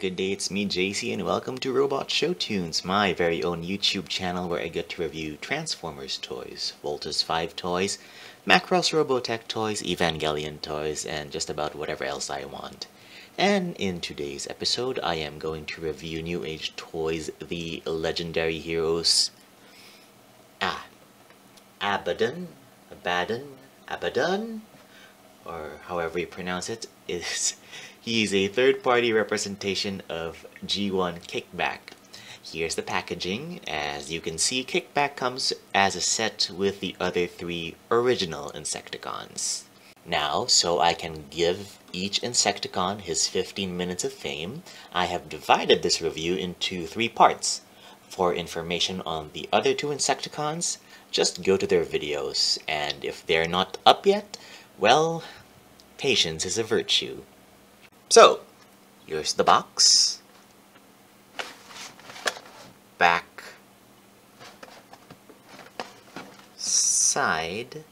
good day, it's me Jaycee and welcome to Robot Show Tunes, my very own YouTube channel where I get to review Transformers toys, Voltus 5 toys, Macross Robotech toys, Evangelion toys, and just about whatever else I want. And in today's episode, I am going to review New Age toys, the legendary heroes Abadon, or however you pronounce it, he's a third-party representation of G1 Kickback. Here's the packaging. As you can see, Kickback comes as a set with the other three original Insecticons. Now, so I can give each Insecticon his 15 minutes of fame, I have divided this review into 3 parts. For information on the other 2 Insecticons, just go to their videos, and if they're not up yet, well, patience is a virtue. So, here's the box, back, side,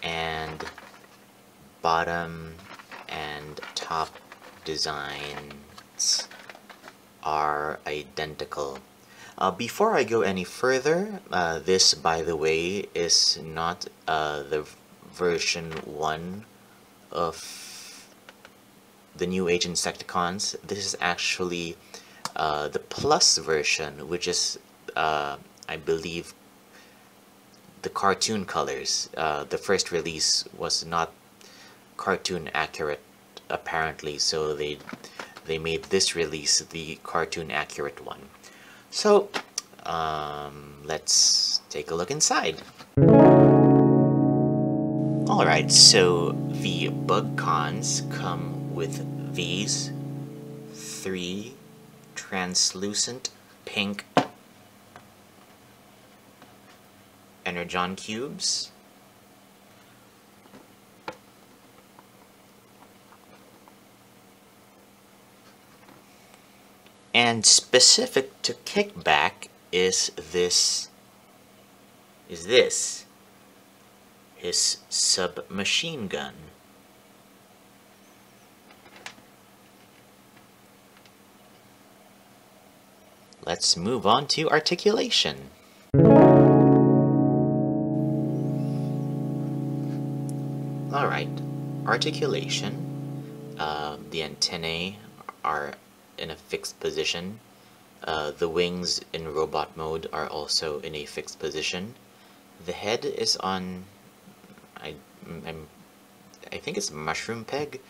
and bottom and top designs are identical. Before I go any further, this, by the way, is not the version 1 of the New Age Insecticons. This is actually the Plus version, which is, I believe, the cartoon colors. The first release was not cartoon accurate, apparently, so they made this release the cartoon accurate one. So, let's take a look inside. Alright, so the bug cons come with these 3 translucent pink Energon cubes. And specific to Kickback is his submachine gun. Let's move on to articulation. Alright, articulation. The antennae are in a fixed position. The wings in robot mode are also in a fixed position. The head is on, I think it's mushroom peg,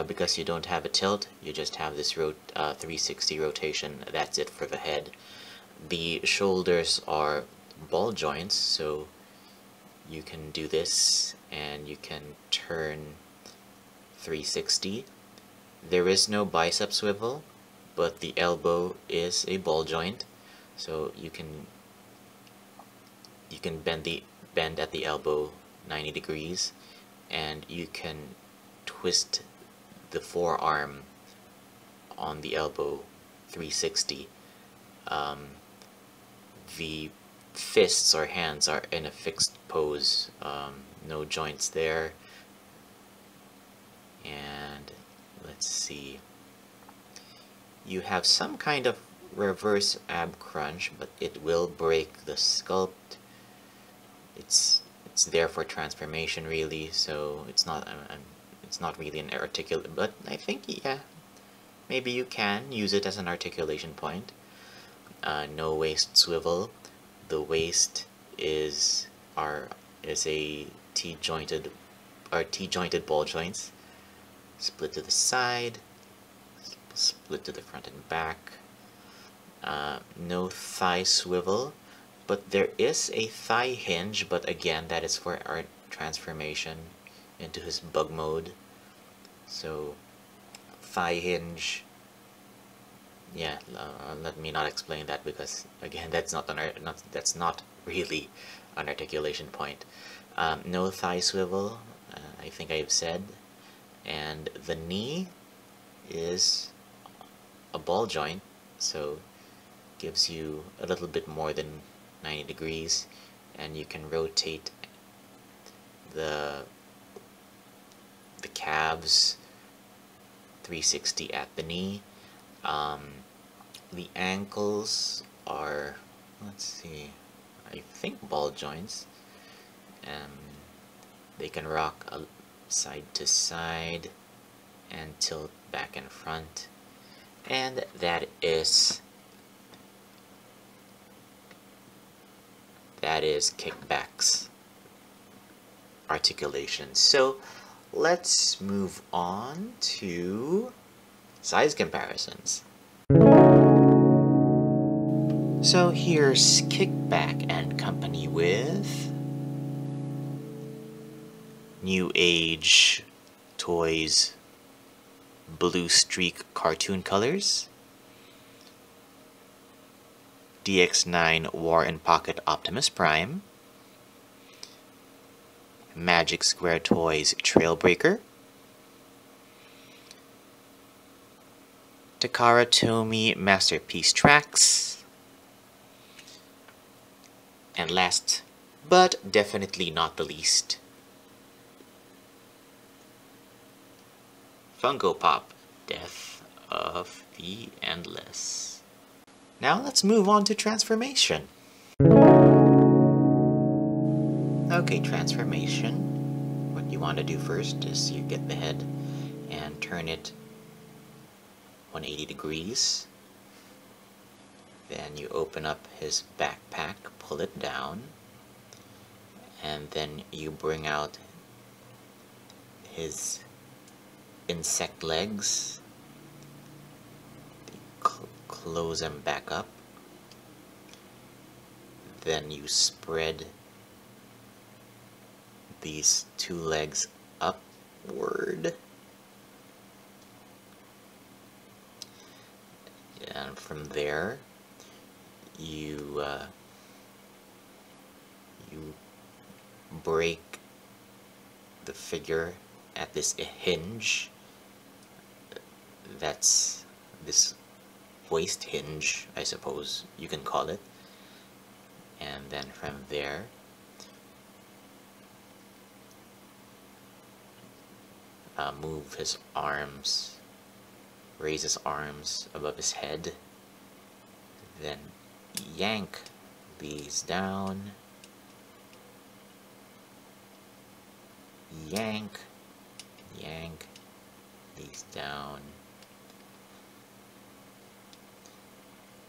because you don't have a tilt, you just have this 360 rotation. That's it for the head. The shoulders are ball joints, so you can do this and you can turn 360. There is no bicep swivel, but the elbow is a ball joint, so you can bend at the elbow 90 degrees, and you can twist the forearm on the elbow 360. The fists or hands are in a fixed pose, no joints there. And let's see, you have some kind of reverse ab crunch, but it will break the sculpt. It's there for transformation, really, so it's not really an articulate, but I think, yeah, maybe you can use it as an articulation point. No waist swivel. The waist is a T-jointed ball joints. Split to the side, split to the front and back. No thigh swivel, but there is a thigh hinge, but again, that is for our transformation into his bug mode. So, thigh hinge, yeah, let me not explain that, because again, that's not really an articulation point. No thigh swivel, I think I've said. And the knee is a ball joint, so gives you a little bit more than 90 degrees, and you can rotate the calves 360 at the knee. The ankles are, let's see, I think ball joints. They can rock side to side and tilt back and front. And that is Kickback's articulation. So let's move on to size comparisons. So here's Kickback and Company with New Age Toys Blue Streak cartoon colors, DX9 War in Pocket Optimus Prime, Magic Square Toys Trailbreaker, Takara Tomy Masterpiece Tracks, and last but definitely not the least, Funko Pop Death of the Endless. Now let's move on to transformation. Okay, transformation. What you want to do first is you get the head and turn it 180 degrees. Then you open up his backpack, pull it down, and then you bring out his insect legs. Close them back up. Then you spread these two legs upward. And from there, you break the figure at this hinge. That's this waist hinge, I suppose you can call it. And then from there, move his arms, raise his arms above his head, then yank these down, yank these down,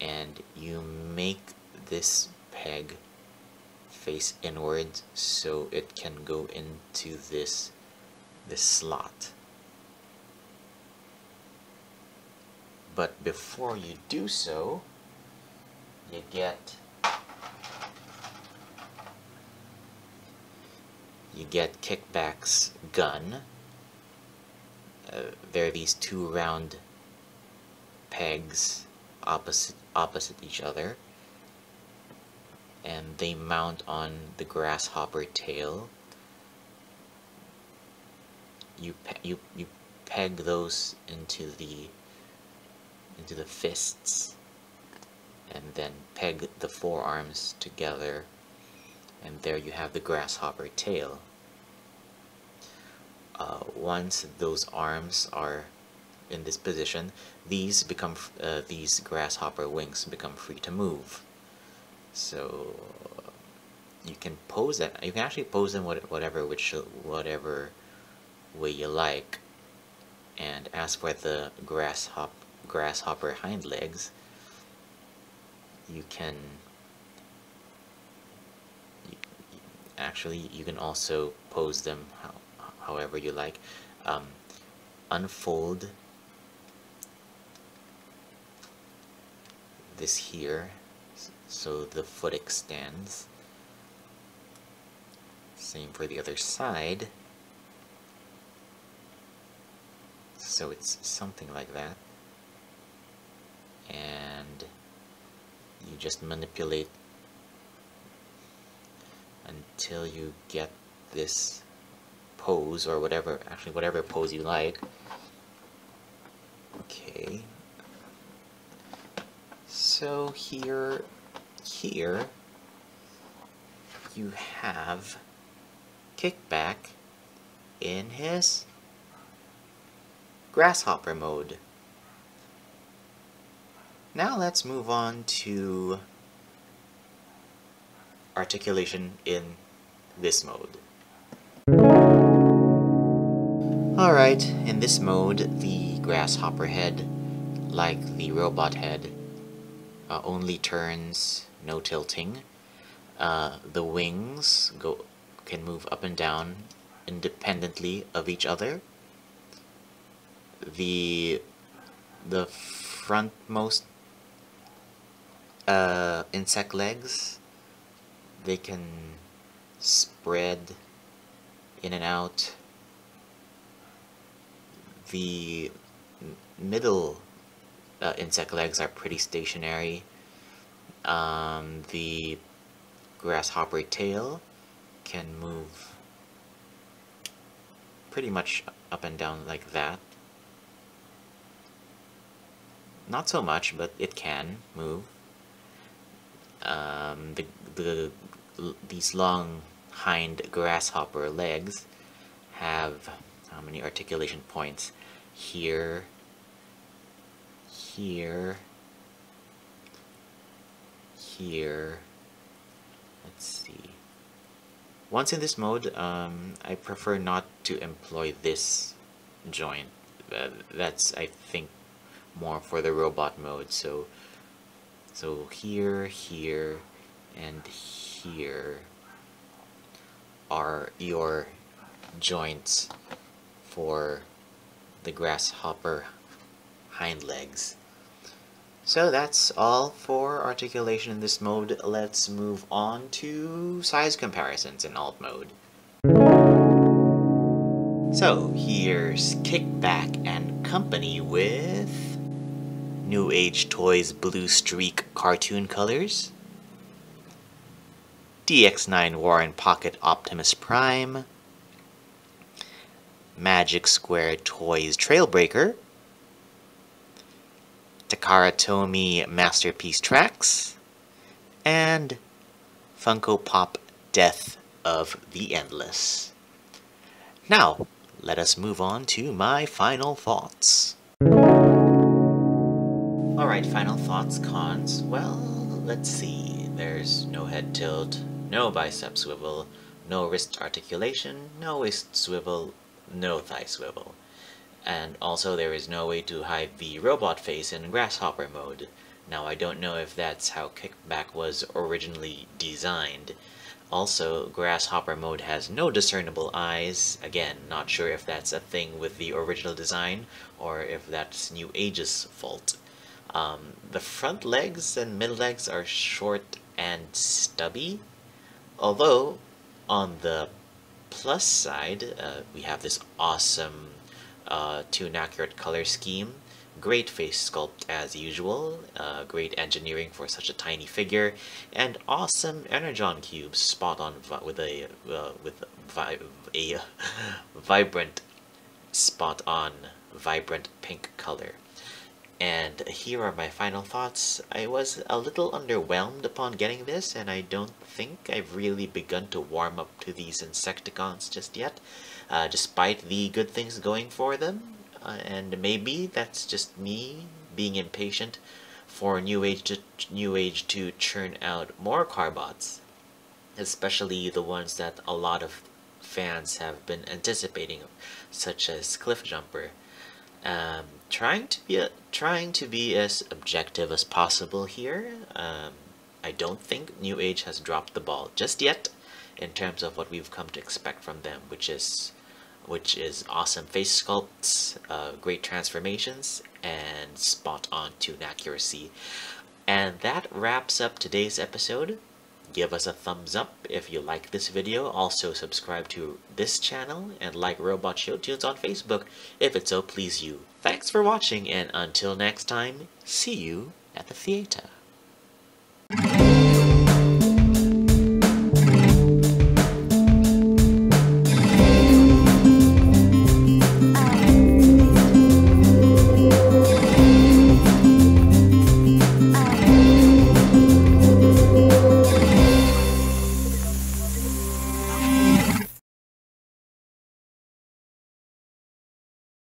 and you make this peg face inwards so it can go into this slot. But before you do so, you get Kickback's gun. There are these two round pegs opposite each other, and they mount on the grasshopper tail. You peg those into the fists, and then peg the forearms together, and there you have the grasshopper tail. Once those arms are in this position, these grasshopper wings become free to move. So you can pose it. You can actually pose them whatever way you like. And as for the grasshopper hind legs, you can also pose them however you like. Unfold this here so the foot extends. Same for the other side. So it's something like that. And you just manipulate until you get this pose, or whatever pose you like. Okay. So here you have Kickback in his grasshopper mode. Now let's move on to articulation in this mode. Alright, in this mode, the grasshopper head, like the robot head, only turns, no tilting. The wings can move up and down independently of each other. The frontmost insect legs, they can spread in and out. The middle insect legs are pretty stationary. The grasshopper tail can move pretty much up and down like that. Not so much, but it can move. These long hind grasshopper legs have how many articulation points? Here, here, here. Let's see. Once in this mode, I prefer not to employ this joint. That's, I think, more for the robot mode. So here, here, and here are your joints for the grasshopper hind legs. So that's all for articulation in this mode. Let's move on to size comparisons in alt mode. So here's Kickback and Company with New Age Toys Blue Streak cartoon colors, DX9 Warren Pocket Optimus Prime, Magic Square Toys Trailbreaker, Takara Tomy Masterpiece Tracks, and Funko Pop Death of the Endless. Now, let us move on to my final thoughts. Alright, final thoughts, cons. Well, let's see. There's no head tilt, no bicep swivel, no wrist articulation, no waist swivel, no thigh swivel. And also there is no way to hide the robot face in grasshopper mode. Now I don't know if that's how Kickback was originally designed. Also, grasshopper mode has no discernible eyes. Again, not sure if that's a thing with the original design or if that's New Age's fault. The front legs and mid legs are short and stubby, although on the plus side we have this awesome tune accurate color scheme, great face sculpt as usual, great engineering for such a tiny figure, and awesome energon cubes spot on with a vibrant spot on vibrant pink color. And here are my final thoughts. I was a little underwhelmed upon getting this, and I don't think I've really begun to warm up to these Insecticons just yet, despite the good things going for them. And maybe that's just me being impatient for New Age to churn out more Carbots, especially the ones that a lot of fans have been anticipating, such as Cliffjumper. Trying to be as objective as possible here. I don't think New Age has dropped the ball just yet in terms of what we've come to expect from them, which is awesome face sculpts, great transformations, and spot on tune accuracy. And that wraps up today's episode. Give us a thumbs up if you like this video. Also subscribe to this channel and like Robot Show Tunes on Facebook if it so please you. Thanks for watching, and until next time, see you at the theater.